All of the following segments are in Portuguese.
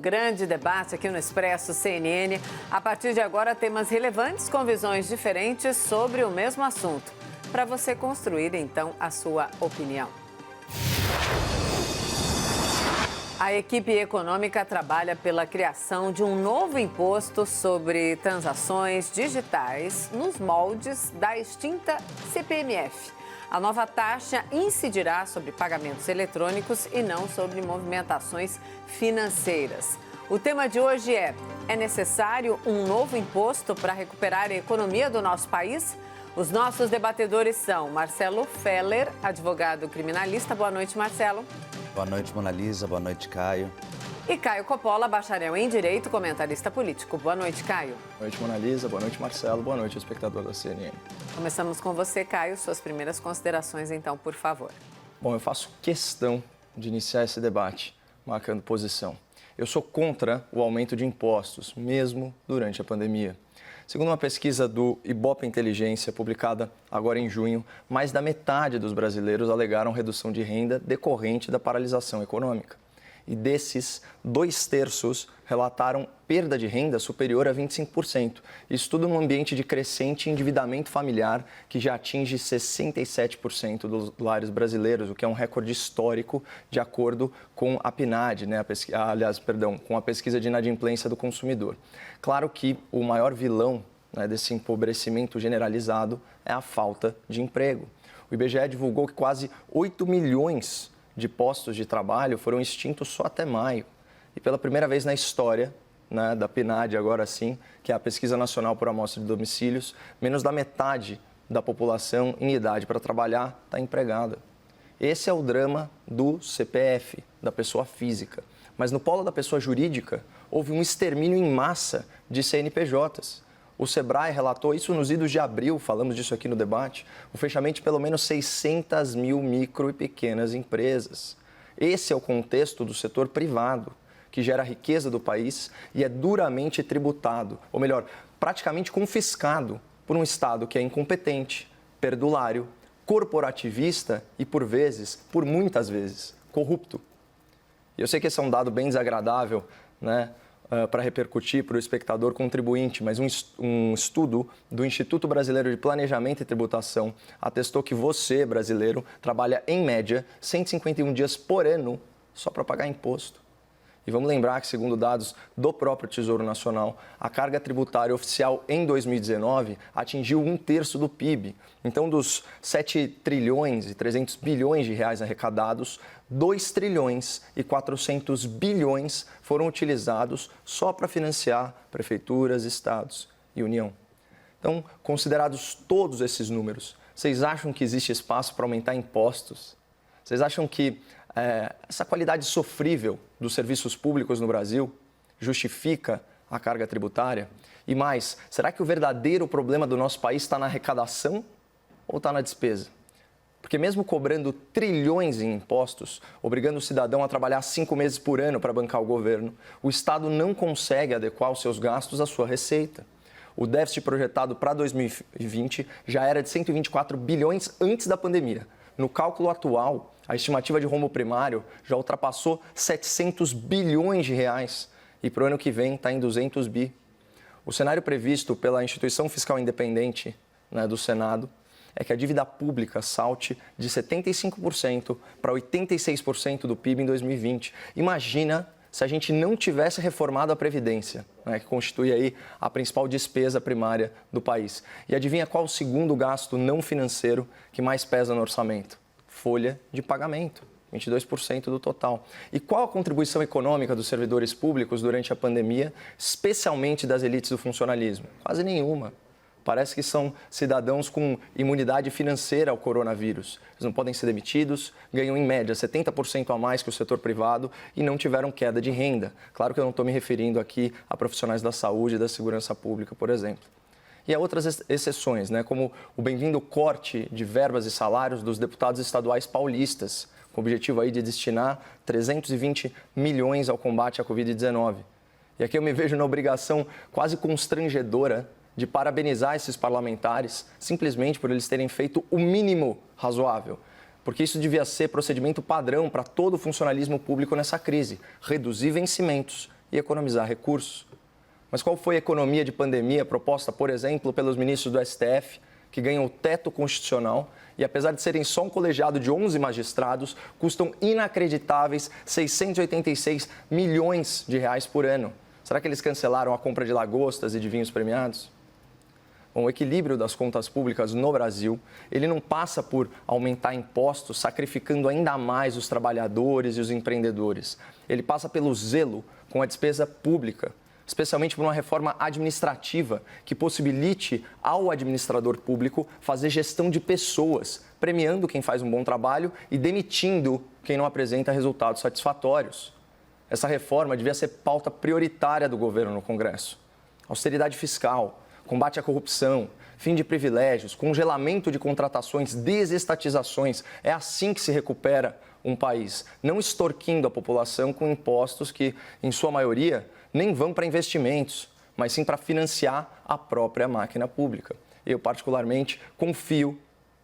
grande debate aqui no Expresso CNN. A partir de agora, temas relevantes com visões diferentes sobre o mesmo assunto, para você construir, então, a sua opinião. A equipe econômica trabalha pela criação de um novo imposto sobre transações digitais nos moldes da extinta CPMF. A nova taxa incidirá sobre pagamentos eletrônicos e não sobre movimentações financeiras. O tema de hoje é necessário um novo imposto para recuperar a economia do nosso país? Os nossos debatedores são Marcelo Feller, advogado criminalista. Boa noite, Marcelo. Boa noite, Mona Lisa. Boa noite, Caio. E Caio Coppola, bacharel em Direito, comentarista político. Boa noite, Caio. Boa noite, Mona Lisa. Boa noite, Marcelo. Boa noite, espectador da CNN. Começamos com você, Caio. Suas primeiras considerações, então, por favor. Bom, eu faço questão de iniciar esse debate marcando posição. Eu sou contra o aumento de impostos, mesmo durante a pandemia. Segundo uma pesquisa do Ibope Inteligência, publicada agora em junho, mais da metade dos brasileiros alegaram redução de renda decorrente da paralisação econômica. E desses, 2/3 relataram perda de renda superior a 25%. Isso tudo num ambiente de crescente endividamento familiar, que já atinge 67% dos lares brasileiros, o que é um recorde histórico, de acordo com a PNAD, com a pesquisa de inadimplência do consumidor. Claro que o maior vilão, desse empobrecimento generalizado é a falta de emprego. O IBGE divulgou que quase 8 milhões de postos de trabalho foram extintos só até maio. E pela primeira vez na história, da PNAD, agora sim, que é a Pesquisa Nacional por Amostra de Domicílios, menos da metade da população em idade para trabalhar está empregada. Esse é o drama do CPF, da pessoa física. Mas no polo da pessoa jurídica, houve um extermínio em massa de CNPJs. O Sebrae relatou isso nos idos de abril, falamos disso aqui no debate, o fechamento de pelo menos 600 mil micro e pequenas empresas. Esse é o contexto do setor privado, que gera a riqueza do país e é duramente tributado, ou melhor, praticamente confiscado por um Estado que é incompetente, perdulário, corporativista e, por muitas vezes, corrupto. E eu sei que esse é um dado bem desagradável, para repercutir para o espectador contribuinte, mas um estudo do Instituto Brasileiro de Planejamento e Tributação atestou que você, brasileiro, trabalha, em média, 151 dias por ano só para pagar imposto. E vamos lembrar que, segundo dados do próprio Tesouro Nacional, a carga tributária oficial em 2019 atingiu 1/3 do PIB. Então, dos 7 trilhões e 300 bilhões de reais arrecadados, 2 trilhões e 400 bilhões foram utilizados só para financiar prefeituras, estados e União. Então, considerados todos esses números, vocês acham que existe espaço para aumentar impostos? Vocês acham que essa qualidade sofrível dos serviços públicos no Brasil justifica a carga tributária? E mais, será que o verdadeiro problema do nosso país está na arrecadação ou está na despesa? Porque mesmo cobrando trilhões em impostos, obrigando o cidadão a trabalhar 5 meses por ano para bancar o governo, o Estado não consegue adequar os seus gastos à sua receita. O déficit projetado para 2020 já era de 124 bilhões antes da pandemia. No cálculo atual, a estimativa de rombo primário já ultrapassou 700 bilhões de reais e para o ano que vem está em 200 bi. O cenário previsto pela Instituição Fiscal Independente, do Senado é que a dívida pública salte de 75% para 86% do PIB em 2020. Imagina se a gente não tivesse reformado a Previdência, que constitui aí a principal despesa primária do país. E adivinha qual o segundo gasto não financeiro que mais pesa no orçamento? Folha de pagamento, 22% do total. E qual a contribuição econômica dos servidores públicos durante a pandemia, especialmente das elites do funcionalismo? Quase nenhuma. Parece que são cidadãos com imunidade financeira ao coronavírus. Eles não podem ser demitidos, ganham em média 70% a mais que o setor privado e não tiveram queda de renda. Claro que eu não estou me referindo aqui a profissionais da saúde e da segurança pública, por exemplo. E há outras exceções, como o bem-vindo corte de verbas e salários dos deputados estaduais paulistas, com o objetivo aí de destinar 320 milhões ao combate à Covid-19. E aqui eu me vejo na obrigação quase constrangedora de parabenizar esses parlamentares simplesmente por eles terem feito o mínimo razoável. Porque isso devia ser procedimento padrão para todo o funcionalismo público nessa crise. Reduzir vencimentos e economizar recursos. Mas qual foi a economia de pandemia proposta, por exemplo, pelos ministros do STF, que ganham o teto constitucional e, apesar de serem só um colegiado de 11 magistrados, custam inacreditáveis 686 milhões de reais por ano? Será que eles cancelaram a compra de lagostas e de vinhos premiados? Bom, o equilíbrio das contas públicas no Brasil, ele não passa por aumentar impostos, sacrificando ainda mais os trabalhadores e os empreendedores. Ele passa pelo zelo com a despesa pública, especialmente por uma reforma administrativa que possibilite ao administrador público fazer gestão de pessoas, premiando quem faz um bom trabalho e demitindo quem não apresenta resultados satisfatórios. Essa reforma devia ser pauta prioritária do governo no Congresso. Austeridade fiscal, combate à corrupção, fim de privilégios, congelamento de contratações, desestatizações. É assim que se recupera um país, não extorquindo a população com impostos que, em sua maioria, nem vão para investimentos, mas sim para financiar a própria máquina pública. Eu, particularmente, confio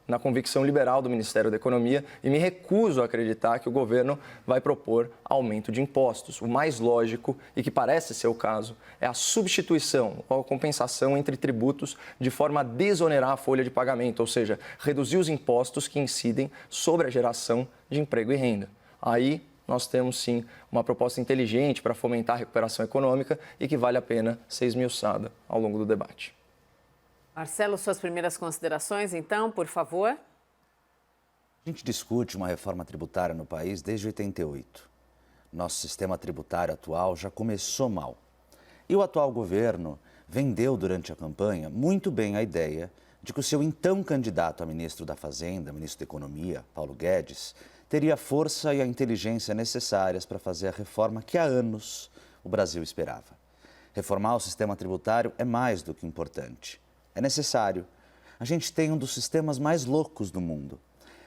na convicção liberal do Ministério da Economia e me recuso a acreditar que o governo vai propor aumento de impostos. O mais lógico, e que parece ser o caso, é a substituição ou a compensação entre tributos de forma a desonerar a folha de pagamento, ou seja, reduzir os impostos que incidem sobre a geração de emprego e renda. Aí nós temos, sim, uma proposta inteligente para fomentar a recuperação econômica e que vale a pena ser esmiuçada ao longo do debate. Marcelo, suas primeiras considerações, então, por favor. A gente discute uma reforma tributária no país desde 88. Nosso sistema tributário atual já começou mal. E o atual governo vendeu durante a campanha muito bem a ideia de que o seu então candidato a ministro da Fazenda, ministro da Economia, Paulo Guedes, teria a força e a inteligência necessárias para fazer a reforma que há anos o Brasil esperava. Reformar o sistema tributário é mais do que importante. É necessário. A gente tem um dos sistemas mais loucos do mundo.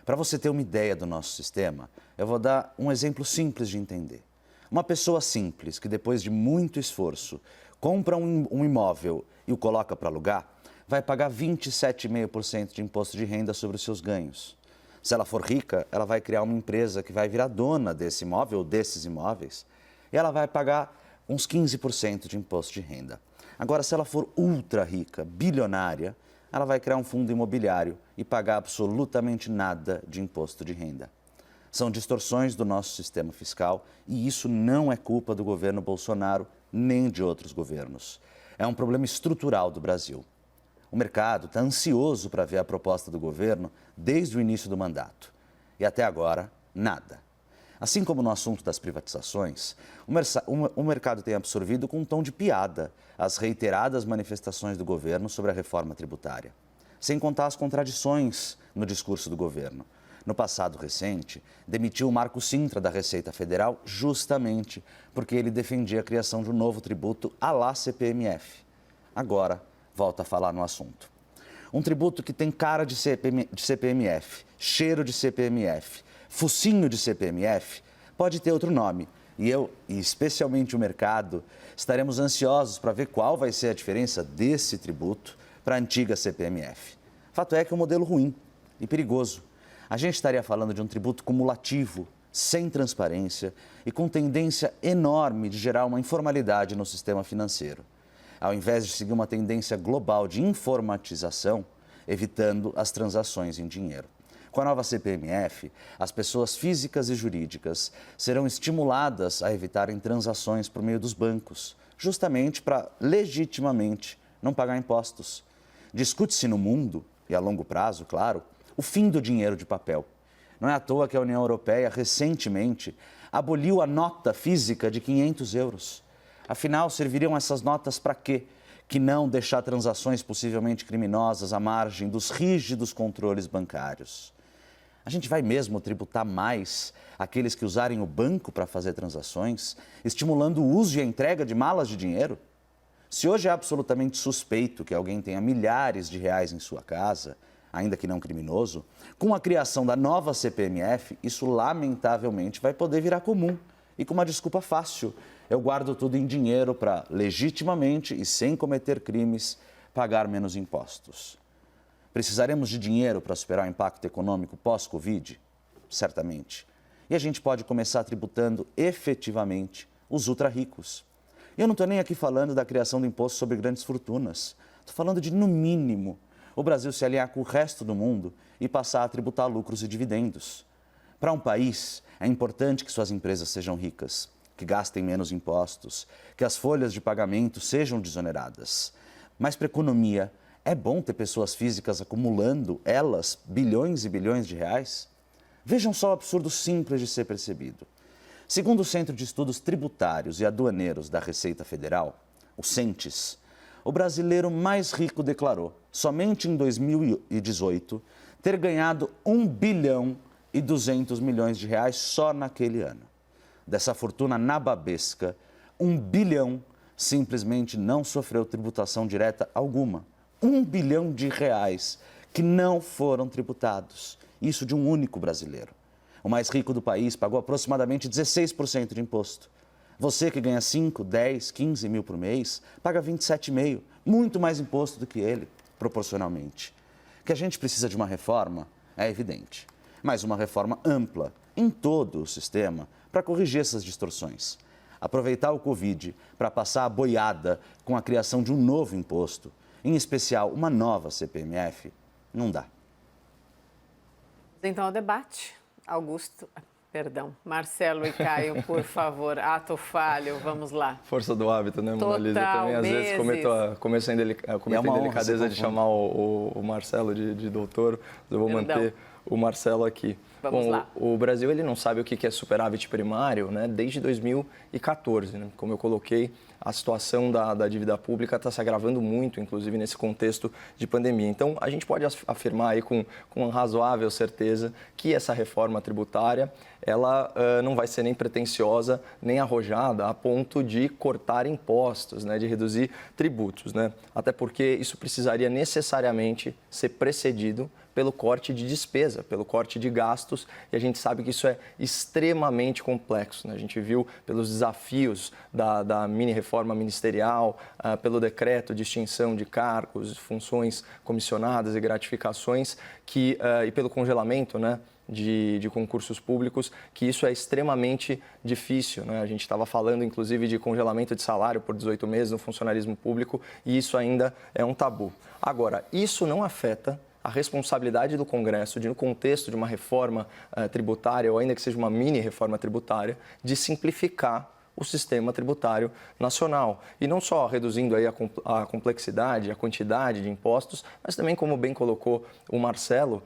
Para você ter uma ideia do nosso sistema, eu vou dar um exemplo simples de entender. Uma pessoa simples que, depois de muito esforço, compra um imóvel e o coloca para alugar, vai pagar 27,5% de imposto de renda sobre os seus ganhos. Se ela for rica, ela vai criar uma empresa que vai virar dona desse imóvel ou desses imóveis e ela vai pagar uns 15% de imposto de renda. Agora, se ela for ultra rica, bilionária, ela vai criar um fundo imobiliário e pagar absolutamente nada de imposto de renda. São distorções do nosso sistema fiscal e isso não é culpa do governo Bolsonaro nem de outros governos. É um problema estrutural do Brasil. O mercado está ansioso para ver a proposta do governo desde o início do mandato. E até agora, nada. Assim como no assunto das privatizações, o mercado tem absorvido com um tom de piada as reiteradas manifestações do governo sobre a reforma tributária, sem contar as contradições no discurso do governo. No passado recente, demitiu o Marco Sintra da Receita Federal justamente porque ele defendia a criação de um novo tributo à la CPMF. Agora, volta a falar no assunto. Um tributo que tem cara de CPMF, cheiro de CPMF, focinho de CPMF, pode ter outro nome. E eu, e especialmente o mercado, estaremos ansiosos para ver qual vai ser a diferença desse tributo para a antiga CPMF. Fato é que é um modelo ruim e perigoso. A gente estaria falando de um tributo cumulativo, sem transparência e com tendência enorme de gerar uma informalidade no sistema financeiro, ao invés de seguir uma tendência global de informatização, evitando as transações em dinheiro. Com a nova CPMF, as pessoas físicas e jurídicas serão estimuladas a evitarem transações por meio dos bancos, justamente para, legitimamente, não pagar impostos. Discute-se no mundo, e a longo prazo, claro, o fim do dinheiro de papel. Não é à toa que a União Europeia, recentemente, aboliu a nota física de 500 euros. Afinal, serviriam essas notas para quê? Que não deixar transações possivelmente criminosas à margem dos rígidos controles bancários. A gente vai mesmo tributar mais aqueles que usarem o banco para fazer transações, estimulando o uso e a entrega de malas de dinheiro? Se hoje é absolutamente suspeito que alguém tenha milhares de reais em sua casa, ainda que não criminoso, com a criação da nova CPMF, isso lamentavelmente vai poder virar comum. E com uma desculpa fácil, eu guardo tudo em dinheiro para, legitimamente e sem cometer crimes, pagar menos impostos. Precisaremos de dinheiro para superar o impacto econômico pós-Covid? Certamente. E a gente pode começar tributando efetivamente os ultra-ricos. E eu não estou nem aqui falando da criação do imposto sobre grandes fortunas. Estou falando de, no mínimo, o Brasil se alinhar com o resto do mundo e passar a tributar lucros e dividendos. Para um país, é importante que suas empresas sejam ricas, que gastem menos impostos, que as folhas de pagamento sejam desoneradas. Mas para a economia, é bom ter pessoas físicas acumulando, elas, bilhões e bilhões de reais? Vejam só o absurdo simples de ser percebido. Segundo o Centro de Estudos Tributários e Aduaneiros da Receita Federal, o CENTES, o brasileiro mais rico declarou, somente em 2018, ter ganhado 1 bilhão e 200 milhões de reais só naquele ano. Dessa fortuna nababesca, 1 bilhão simplesmente não sofreu tributação direta alguma. 1 bilhão de reais que não foram tributados. Isso de um único brasileiro. O mais rico do país pagou aproximadamente 16% de imposto. Você que ganha 5, 10, 15 mil por mês, paga 27,5%, muito mais imposto do que ele, proporcionalmente. Que a gente precisa de uma reforma é evidente, mas uma reforma ampla em todo o sistema para corrigir essas distorções. Aproveitar o Covid para passar a boiada com a criação de um novo imposto, em especial uma nova CPMF, não dá. Então, ao debate. Marcelo e Caio, por favor, ato falho, vamos lá. Força do hábito, né, Mona Lisa? Também, às vezes, cometo a indelicadeza de chamar o Marcelo de doutor, eu vou manter o Marcelo aqui. Vamos lá. O Brasil ele não sabe o que é superávit primário, né, desde 2014. Né? Como eu coloquei, a situação da dívida pública está se agravando muito, inclusive nesse contexto de pandemia. Então, a gente pode afirmar aí com razoável certeza que essa reforma tributária ela não vai ser nem pretensiosa, nem arrojada a ponto de cortar impostos, né, de reduzir tributos. Né? Até porque isso precisaria necessariamente ser precedido pelo corte de despesa, pelo corte de gastos, e a gente sabe que isso é extremamente complexo. Né? A gente viu pelos desafios da mini-reforma ministerial, pelo decreto de extinção de cargos, funções comissionadas e gratificações, e pelo congelamento, né, de concursos públicos, que isso é extremamente difícil. Né? A gente estava falando, inclusive, de congelamento de salário por 18 meses no funcionalismo público, e isso ainda é um tabu. Agora, isso não afeta a responsabilidade do Congresso, no contexto de uma reforma tributária, ou ainda que seja uma mini-reforma tributária, de simplificar o sistema tributário nacional. E não só reduzindo aí a complexidade, a quantidade de impostos, mas também, como bem colocou o Marcelo,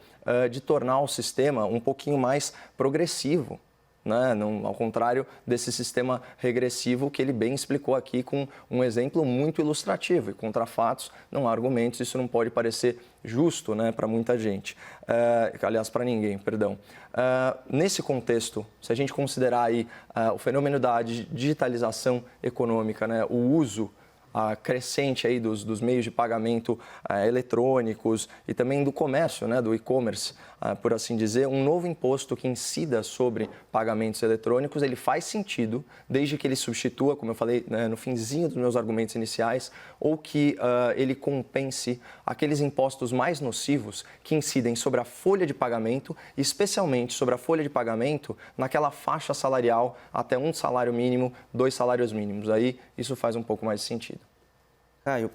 de tornar o sistema um pouquinho mais progressivo. Né? Não, ao contrário desse sistema regressivo que ele bem explicou aqui com um exemplo muito ilustrativo. E contra fatos, não há argumentos, isso não pode parecer justo, né, para muita gente. Aliás, para ninguém, perdão. Nesse contexto, se a gente considerar aí o fenômeno da digitalização econômica, né, o uso crescente aí dos meios de pagamento eletrônicos e também do comércio, né, do e-commerce, por assim dizer, um novo imposto que incida sobre pagamentos eletrônicos, ele faz sentido desde que ele substitua, como eu falei, né, no finzinho dos meus argumentos iniciais, ou que ele compense aqueles impostos mais nocivos que incidem sobre a folha de pagamento, especialmente sobre a folha de pagamento naquela faixa salarial até 1 salário mínimo, 2 salários mínimos. Aí isso faz um pouco mais de sentido. Caio,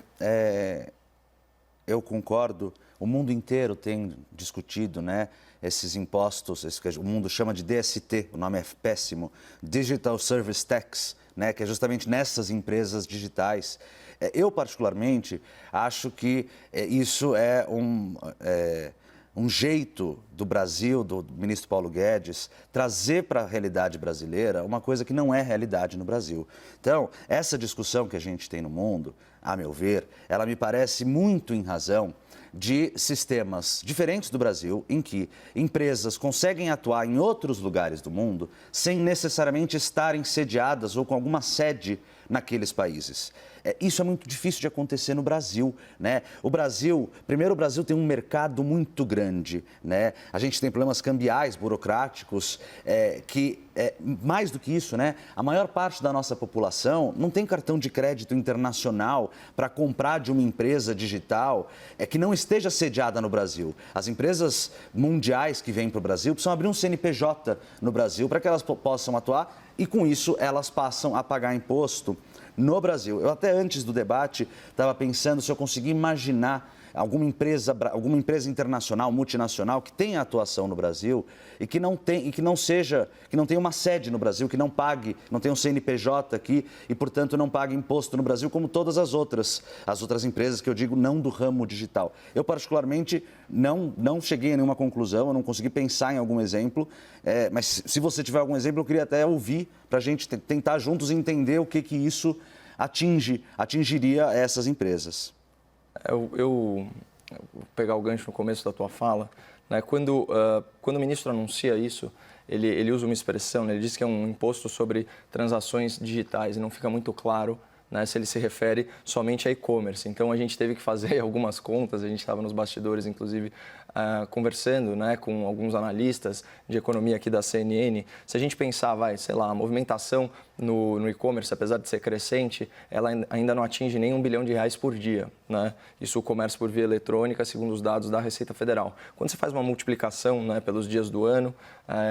eu concordo. O mundo inteiro tem discutido, né, esses impostos, esse que o mundo chama de DST, o nome é péssimo, Digital Service Tax, né, que é justamente nessas empresas digitais. Eu, particularmente, acho que isso é um jeito do Brasil, do ministro Paulo Guedes, trazer para a realidade brasileira uma coisa que não é realidade no Brasil. Então, essa discussão que a gente tem no mundo, a meu ver, ela me parece muito em razão de sistemas diferentes do Brasil, em que empresas conseguem atuar em outros lugares do mundo sem necessariamente estarem sediadas ou com alguma sede naqueles países. Isso é muito difícil de acontecer no Brasil, né? O Brasil tem um mercado muito grande, né? A gente tem problemas cambiais, burocráticos, mais do que isso, né? A maior parte da nossa população não tem cartão de crédito internacional para comprar de uma empresa digital que não esteja sediada no Brasil. As empresas mundiais que vêm para o Brasil precisam abrir um CNPJ no Brasil para que elas possam atuar e, com isso, elas passam a pagar imposto no Brasil. Eu até antes do debate estava pensando se eu conseguia imaginar alguma empresa internacional, multinacional, que tenha atuação no Brasil e que não tenha uma sede no Brasil, que não pague, não tenha um CNPJ aqui e, portanto, não pague imposto no Brasil, como todas as outras empresas que eu digo não do ramo digital. Eu, particularmente, não cheguei a nenhuma conclusão, eu não consegui pensar em algum exemplo, mas se você tiver algum exemplo, eu queria até ouvir para a gente tentar juntos entender o que isso atingiria essas empresas. Eu vou pegar o gancho no começo da tua fala, né? Quando o ministro anuncia isso, ele usa uma expressão, né? Ele diz que é um imposto sobre transações digitais e não fica muito claro, né, se ele se refere somente a e-commerce. Então, a gente teve que fazer algumas contas, a gente estava nos bastidores, inclusive, conversando, né, com alguns analistas de economia aqui da CNN. Se a gente pensar, a movimentação no e-commerce, apesar de ser crescente, ela ainda não atinge nem R$1 bilhão por dia, né? Isso o comércio por via eletrônica, segundo os dados da Receita Federal. Quando você faz uma multiplicação, né, pelos dias do ano,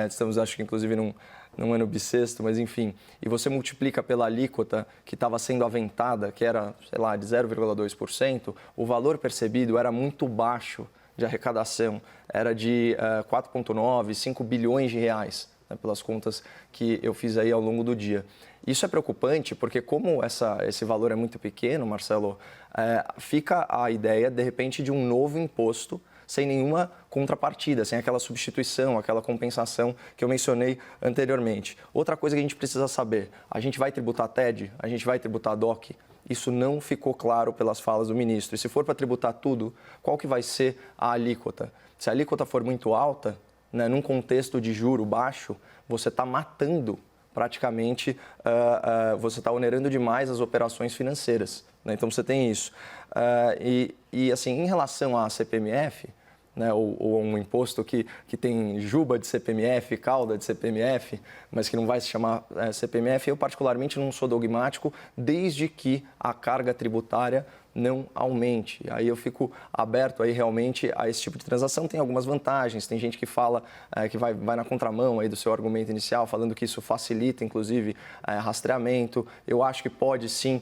estamos, acho que, inclusive, num ano bissexto, mas enfim, e você multiplica pela alíquota que estava sendo aventada, que era, de 0,2%, o valor percebido era muito baixo de arrecadação, era de 4,9, 5 bilhões de reais, né, pelas contas que eu fiz aí ao longo do dia. Isso é preocupante porque como esse valor é muito pequeno, Marcelo, fica a ideia, de repente, de um novo imposto sem nenhuma contrapartida, sem aquela substituição, aquela compensação que eu mencionei anteriormente. Outra coisa que a gente precisa saber, a gente vai tributar TED? A gente vai tributar DOC? Isso não ficou claro pelas falas do ministro. E se for para tributar tudo, qual que vai ser a alíquota? Se a alíquota for muito alta, né, num contexto de juro baixo, você está matando praticamente, você está onerando demais as operações financeiras, né? Então, você tem isso. Assim, em relação à CPMF, né, ou um imposto que tem juba de CPMF, cauda de CPMF, mas que não vai se chamar CPMF, eu particularmente não sou dogmático, desde que a carga tributária não aumente. Aí eu fico aberto aí realmente a esse tipo de transação. Tem algumas vantagens, tem gente que fala que vai na contramão aí do seu argumento inicial, falando que isso facilita, inclusive, rastreamento. Eu acho que pode sim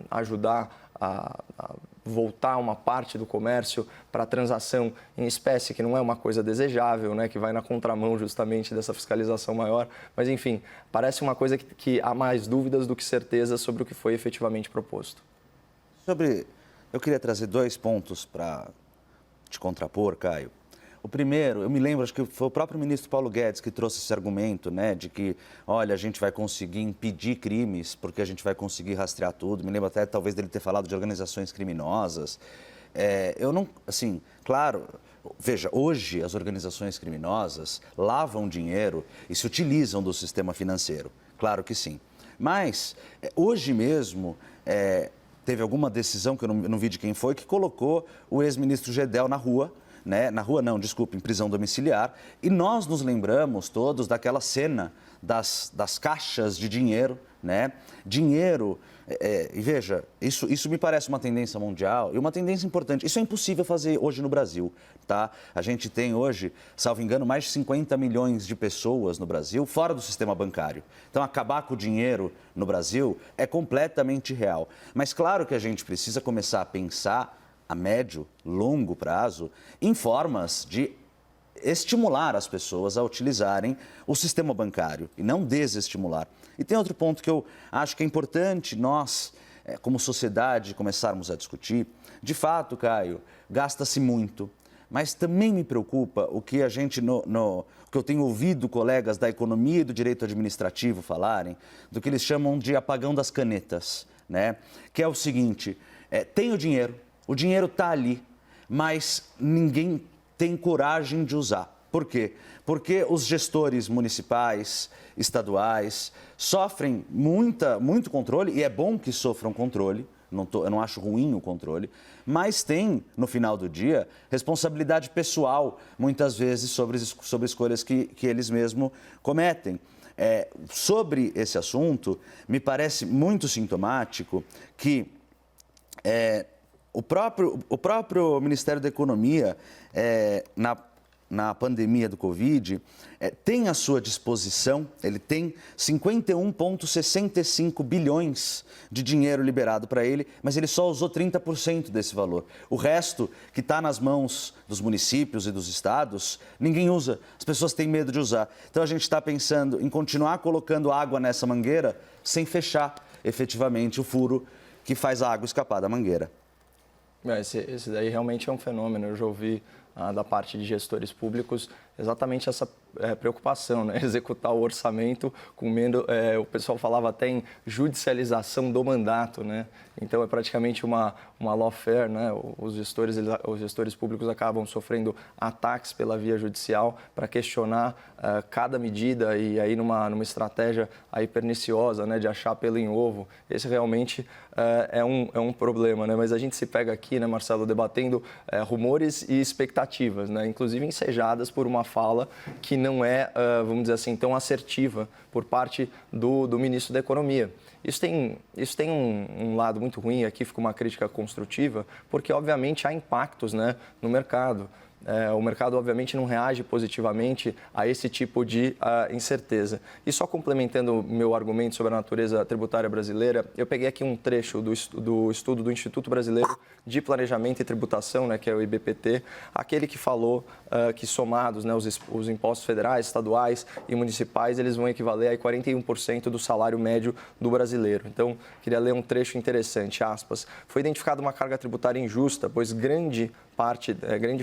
ajudar a voltar uma parte do comércio para a transação em espécie, que não é uma coisa desejável, né, que vai na contramão justamente dessa fiscalização maior. Mas, enfim, parece uma coisa que há mais dúvidas do que certezas sobre o que foi efetivamente proposto. Eu queria trazer 2 pontos para te contrapor, Caio. O primeiro, eu me lembro, acho que foi o próprio ministro Paulo Guedes que trouxe esse argumento, né, de que, olha, a gente vai conseguir impedir crimes porque a gente vai conseguir rastrear tudo. Me lembro até, talvez, dele ter falado de organizações criminosas. Claro, veja, hoje as organizações criminosas lavam dinheiro e se utilizam do sistema financeiro. Claro que sim. Mas, hoje mesmo, teve alguma decisão, que eu não vi de quem foi, que colocou o ex-ministro Gedel na rua, né? Em prisão domiciliar. E nós nos lembramos todos daquela cena das caixas de dinheiro, né? Dinheiro, e veja, isso me parece uma tendência mundial e uma tendência importante. Isso é impossível fazer hoje no Brasil, tá? A gente tem hoje, salvo engano, mais de 50 milhões de pessoas no Brasil fora do sistema bancário. Então, acabar com o dinheiro no Brasil é completamente real. Mas claro que a gente precisa começar a pensar a médio, longo prazo, em formas de estimular as pessoas a utilizarem o sistema bancário e não desestimular. E tem outro ponto que eu acho que é importante nós, como sociedade, começarmos a discutir. De fato, Caio, gasta-se muito, mas também me preocupa o que a gente, o que eu tenho ouvido colegas da economia e do direito administrativo falarem, do que eles chamam de apagão das canetas, né? Que é o seguinte, tem o dinheiro está ali, mas ninguém tem coragem de usar. Por quê? Porque os gestores municipais, estaduais, sofrem muito controle, e é bom que sofram controle, eu não acho ruim o controle, mas tem, no final do dia, responsabilidade pessoal, muitas vezes, sobre escolhas que eles mesmos cometem. Sobre esse assunto, me parece muito sintomático que o próprio Ministério da Economia, na pandemia do Covid, tem à sua disposição, ele tem 51,65 bilhões de dinheiro liberado para ele, mas ele só usou 30% desse valor. O resto, que está nas mãos dos municípios e dos estados, ninguém usa, as pessoas têm medo de usar. Então a gente está pensando em continuar colocando água nessa mangueira sem fechar efetivamente o furo que faz a água escapar da mangueira. Esse daí realmente é um fenômeno. Eu já ouvi da parte de gestores públicos exatamente essa preocupação, né? Executar o orçamento com medo, o pessoal falava até em judicialização do mandato, né? Então é praticamente uma lawfare, né? Os gestores públicos acabam sofrendo ataques pela via judicial para questionar cada medida e aí numa estratégia aí perniciosa, né? De achar pelo em ovo. Esse realmente é um problema, né? Mas a gente se pega aqui, né, Marcelo, debatendo rumores e expectativas, né? Inclusive ensejadas por uma fala que não é, vamos dizer assim, tão assertiva por parte do ministro da Economia. Isso tem um lado muito ruim, aqui fica uma crítica construtiva, porque obviamente há impactos, né, no mercado. O mercado, obviamente, não reage positivamente a esse tipo de incerteza. E só complementando o meu argumento sobre a natureza tributária brasileira, eu peguei aqui um trecho do estudo do Instituto Brasileiro de Planejamento e Tributação, né, que é o IBPT, aquele que falou que somados, né, os impostos federais, estaduais e municipais, eles vão equivaler a 41% do salário médio do brasileiro. Então, queria ler um trecho interessante, aspas. Foi identificada uma carga tributária injusta, pois grande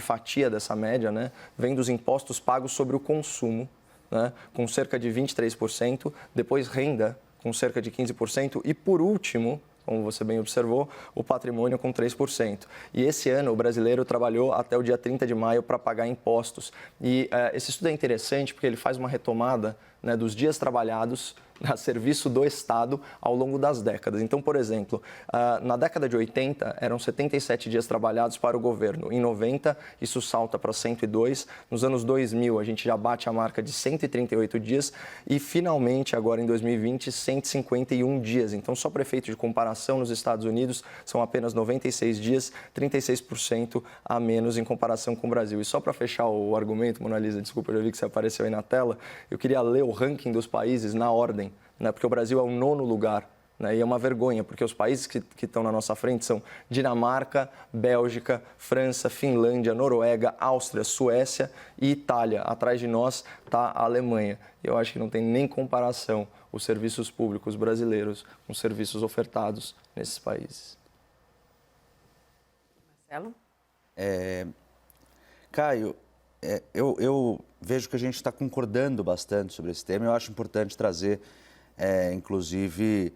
fatia dessa média, né, vem dos impostos pagos sobre o consumo, né, com cerca de 23%, depois renda, com cerca de 15%, e por último, como você bem observou, o patrimônio com 3%. E esse ano o brasileiro trabalhou até o dia 30 de maio para pagar impostos. E esse estudo é interessante porque ele faz uma retomada, né, dos dias trabalhados a serviço do Estado ao longo das décadas. Então, por exemplo, na década de 80, eram 77 dias trabalhados para o governo. Em 90, isso salta para 102. Nos anos 2000, a gente já bate a marca de 138 dias. E, finalmente, agora em 2020, 151 dias. Então, só para efeito de comparação, nos Estados Unidos, são apenas 96 dias, 36% a menos em comparação com o Brasil. E só para fechar o argumento, Mona Lisa, desculpa, eu já vi que você apareceu aí na tela, eu queria ler o ranking dos países na ordem, né, porque o Brasil é o 9º lugar, né, e é uma vergonha, porque os países que estão na nossa frente são Dinamarca, Bélgica, França, Finlândia, Noruega, Áustria, Suécia e Itália. Atrás de nós está a Alemanha. Eu acho que não tem nem comparação os serviços públicos brasileiros com os serviços ofertados nesses países. Marcelo? Caio, eu vejo que a gente está concordando bastante sobre esse tema. Eu acho importante trazer, inclusive,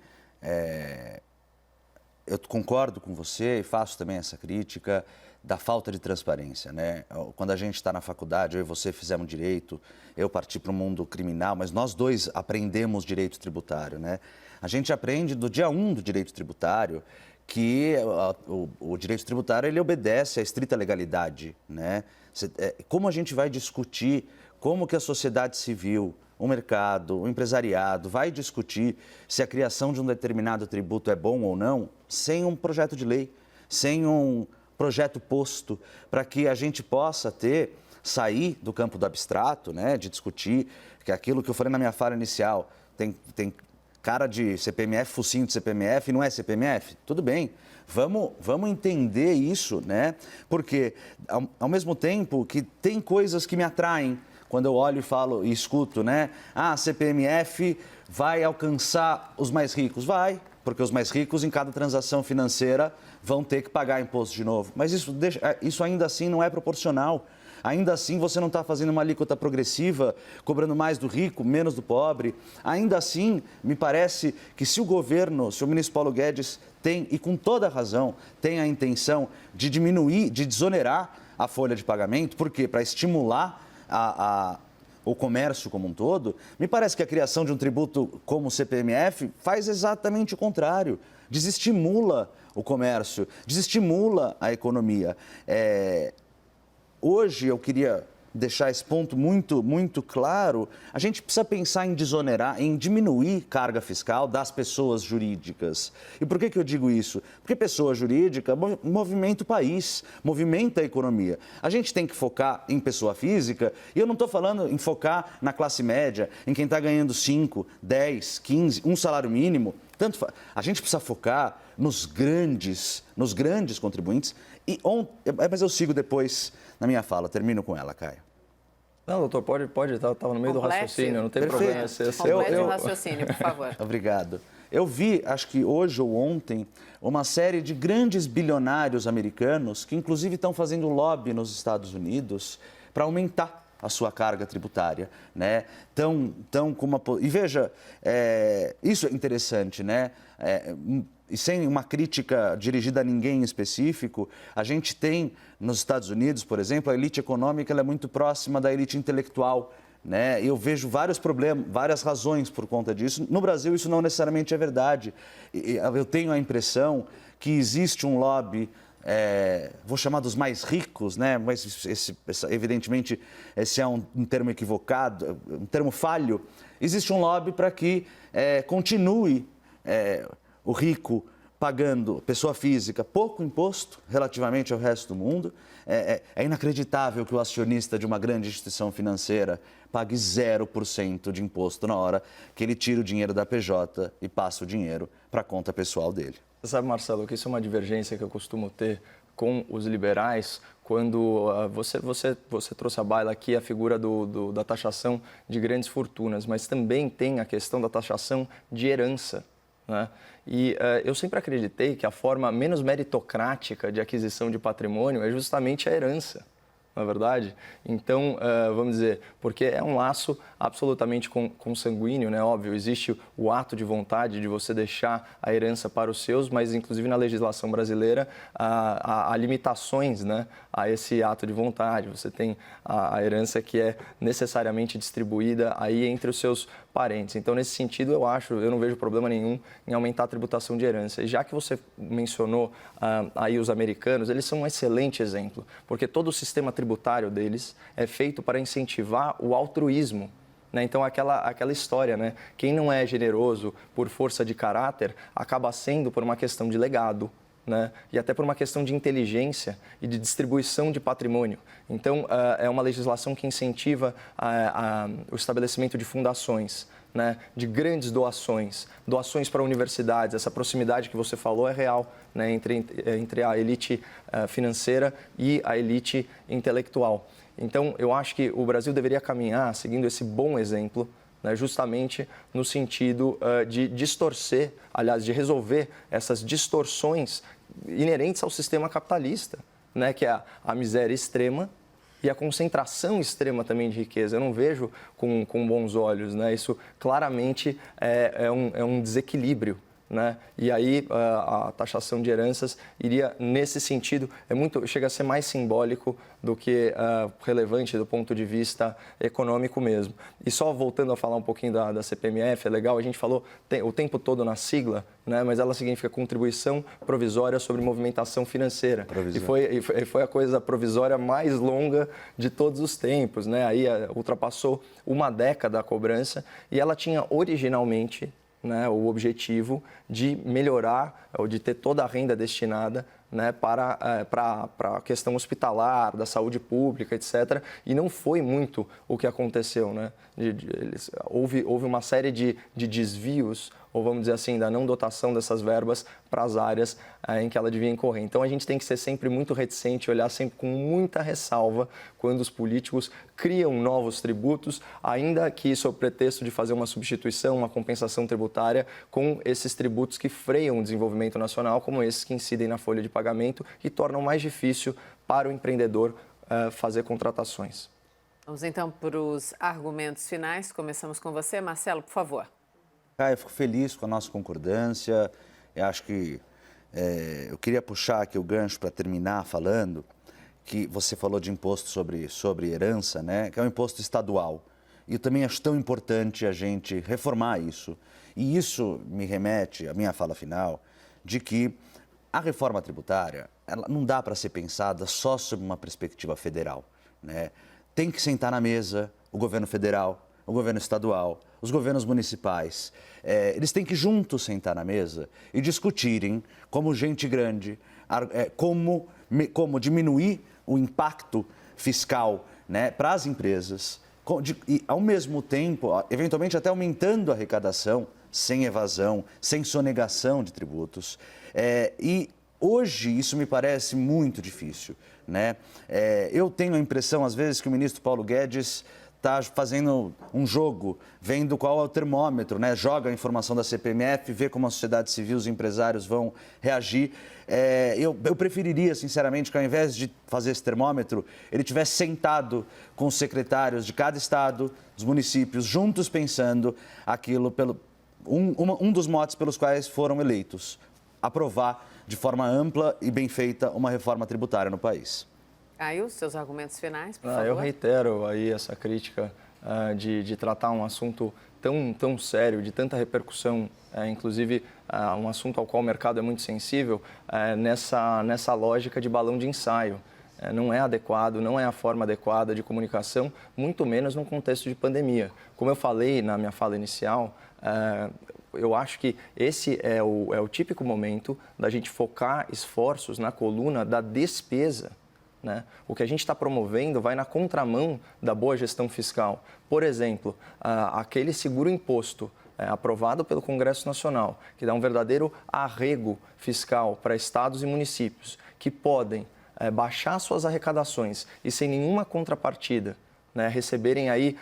eu concordo com você e faço também essa crítica da falta de transparência, né? Quando a gente está na faculdade, eu e você fizemos direito, eu parti para o mundo criminal, mas nós dois aprendemos direito tributário, né? A gente aprende do dia 1 do direito tributário que o direito tributário ele obedece à estrita legalidade, né? Como a gente vai discutir, como que a sociedade civil, o mercado, o empresariado vai discutir se a criação de um determinado tributo é bom ou não, sem um projeto de lei, sem um projeto posto, para que a gente possa sair do campo do abstrato, né, de discutir, que é aquilo que eu falei na minha fala inicial, tem cara de CPMF, focinho de CPMF, não é CPMF? Tudo bem, vamos entender isso, né? Porque, ao mesmo tempo que tem coisas que me atraem, quando eu olho e falo e escuto, né? A CPMF vai alcançar os mais ricos. Vai, porque os mais ricos em cada transação financeira vão ter que pagar imposto de novo. Mas isso ainda assim não é proporcional. Ainda assim, você não está fazendo uma alíquota progressiva, cobrando mais do rico, menos do pobre. Ainda assim, me parece que se o governo, se o ministro Paulo Guedes tem, e com toda razão, tem a intenção de diminuir, de desonerar a folha de pagamento, por quê? Para estimular o comércio como um todo, me parece que a criação de um tributo como o CPMF faz exatamente o contrário, desestimula o comércio, desestimula a economia. Hoje eu queria deixar esse ponto muito claro, a gente precisa pensar em desonerar, em diminuir carga fiscal das pessoas jurídicas. E por que eu digo isso? Porque pessoa jurídica movimenta o país, movimenta a economia. A gente tem que focar em pessoa física, e eu não estou falando em focar na classe média, em quem está ganhando 5, 10, 15, um salário mínimo. A gente precisa focar nos grandes contribuintes. Mas eu sigo depois na minha fala, termino com ela, Caio. Não, doutor, pode, estava no meio do raciocínio, não tem problema. Complete o raciocínio, por favor. Obrigado. Eu vi, acho que hoje ou ontem, uma série de grandes bilionários americanos que inclusive estão fazendo lobby nos Estados Unidos para aumentar a sua carga tributária, né? E veja, isso é interessante, né? E sem uma crítica dirigida a ninguém em específico, a gente tem nos Estados Unidos, por exemplo, a elite econômica ela é muito próxima da elite intelectual, né? Eu vejo vários problemas, várias razões por conta disso. No Brasil, isso não necessariamente é verdade. Eu tenho a impressão que existe um lobby, vou chamar dos mais ricos, né? Mas evidentemente esse é um termo equivocado, um termo falho. Existe um lobby para que continue o rico pagando, pessoa física, pouco imposto relativamente ao resto do mundo. É inacreditável que o acionista de uma grande instituição financeira pague 0% de imposto na hora que ele tira o dinheiro da PJ e passa o dinheiro para a conta pessoal dele. Você sabe, Marcelo, que isso é uma divergência que eu costumo ter com os liberais quando você trouxe à baila aqui a figura da taxação de grandes fortunas, mas também tem a questão da taxação de herança, né? E eu sempre acreditei que a forma menos meritocrática de aquisição de patrimônio é justamente a herança, não é verdade? Então, vamos dizer, porque é um laço absolutamente consanguíneo, né? Óbvio, existe o ato de vontade de você deixar a herança para os seus, mas inclusive na legislação brasileira há limitações, né, a esse ato de vontade. Você tem a herança que é necessariamente distribuída aí entre os seus parentes. Então, nesse sentido, eu não vejo problema nenhum em aumentar a tributação de herança. E já que você mencionou aí os americanos, eles são um excelente exemplo, porque todo o sistema tributário deles é feito para incentivar o altruísmo. Então, aquela história, né? Quem não é generoso por força de caráter acaba sendo por uma questão de legado, né? E até por uma questão de inteligência e de distribuição de patrimônio. Então, é uma legislação que incentiva o estabelecimento de fundações, né? De grandes doações para universidades. Essa proximidade que você falou é real, né? Entre a elite financeira e a elite intelectual. Então, eu acho que o Brasil deveria caminhar seguindo esse bom exemplo, né, justamente no sentido de distorcer, aliás, de resolver essas distorções inerentes ao sistema capitalista, né, que é a miséria extrema e a concentração extrema também de riqueza. Eu não vejo com bons olhos, né? Isso claramente é um desequilíbrio, né? E aí a taxação de heranças iria nesse sentido, chega a ser mais simbólico do que relevante do ponto de vista econômico mesmo. E só voltando a falar um pouquinho da CPMF, é legal, a gente falou o tempo todo na sigla, né? Mas ela significa Contribuição Provisória sobre Movimentação Financeira. E foi a coisa provisória mais longa de todos os tempos, né? Aí ultrapassou uma década a cobrança e ela tinha originalmente, né, o objetivo de melhorar ou de ter toda a renda destinada, né, para a questão hospitalar, da saúde pública, etc. E não foi muito o que aconteceu, né? Houve uma série de desvios, ou vamos dizer assim, da não dotação dessas verbas para as áreas em que ela devia incorrer. Então, a gente tem que ser sempre muito reticente, olhar sempre com muita ressalva quando os políticos criam novos tributos, ainda que sob pretexto de fazer uma substituição, uma compensação tributária com esses tributos que freiam o desenvolvimento nacional, como esses que incidem na folha de pagamento e tornam mais difícil para o empreendedor fazer contratações. Vamos então para os argumentos finais. Começamos com você, Marcelo, por favor. Eu fico feliz com a nossa concordância. Eu acho que eu queria puxar aqui o gancho para terminar falando que você falou de imposto sobre herança, né? Que é um imposto estadual. E eu também acho tão importante a gente reformar isso. E isso me remete à minha fala final de que a reforma tributária ela não dá para ser pensada só sob uma perspectiva federal, né? tem que sentar na mesa o governo federal, o governo estadual, os governos municipais. Eles têm que juntos sentar na mesa e discutirem, como gente grande, como diminuir o impacto fiscal, né, para as empresas e, ao mesmo tempo, eventualmente até aumentando a arrecadação, sem evasão, sem sonegação de tributos. E hoje isso me parece muito difícil, né? Eu tenho a impressão, às vezes, que o ministro Paulo Guedes está fazendo um jogo, vendo qual é o termômetro, né? Joga a informação da CPMF, vê como a sociedade civil, os empresários vão reagir. Eu preferiria, sinceramente, que ao invés de fazer esse termômetro, ele tivesse sentado com os secretários de cada estado, dos municípios, juntos pensando aquilo, um dos motes pelos quais foram eleitos, aprovar de forma ampla e bem feita uma reforma tributária no país. Aí os seus argumentos finais, por favor. Eu reitero aí essa crítica de tratar um assunto tão sério, de tanta repercussão, inclusive um assunto ao qual o mercado é muito sensível, nessa lógica de balão de ensaio. Não é adequado, não é a forma adequada de comunicação, muito menos num contexto de pandemia. Como eu falei na minha fala inicial, eu acho que esse é o típico momento da gente focar esforços na coluna da despesa. Né? O que a gente está promovendo vai na contramão da boa gestão fiscal. Por exemplo, aquele seguro imposto aprovado pelo Congresso Nacional, que dá um verdadeiro arrego fiscal para estados e municípios que podem baixar suas arrecadações e sem nenhuma contrapartida, né, receberem aí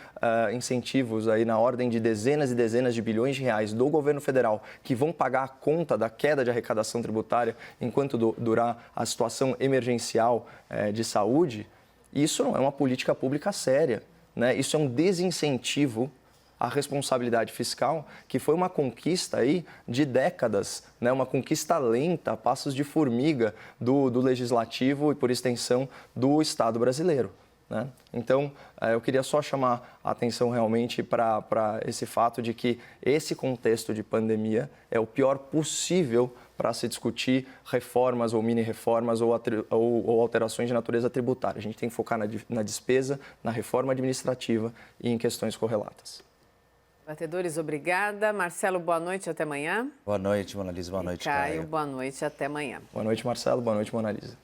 incentivos aí na ordem de dezenas e dezenas de bilhões de reais do governo federal que vão pagar a conta da queda de arrecadação tributária enquanto durar a situação emergencial de saúde, isso não é uma política pública séria, né? Isso é um desincentivo à responsabilidade fiscal, que foi uma conquista aí de décadas, né? Uma conquista lenta, a passos de formiga do Legislativo e, por extensão, do Estado brasileiro. Né? Então, eu queria só chamar a atenção realmente para esse fato de que esse contexto de pandemia é o pior possível para se discutir reformas ou mini-reformas ou alterações de natureza tributária. A gente tem que focar na despesa, na reforma administrativa e em questões correlatas. Debatedores, obrigada. Marcelo, boa noite, até amanhã. Boa noite, Mona Lisa. Boa noite, Caio. Boa noite, até amanhã. Boa noite, Marcelo. Boa noite, Mona Lisa.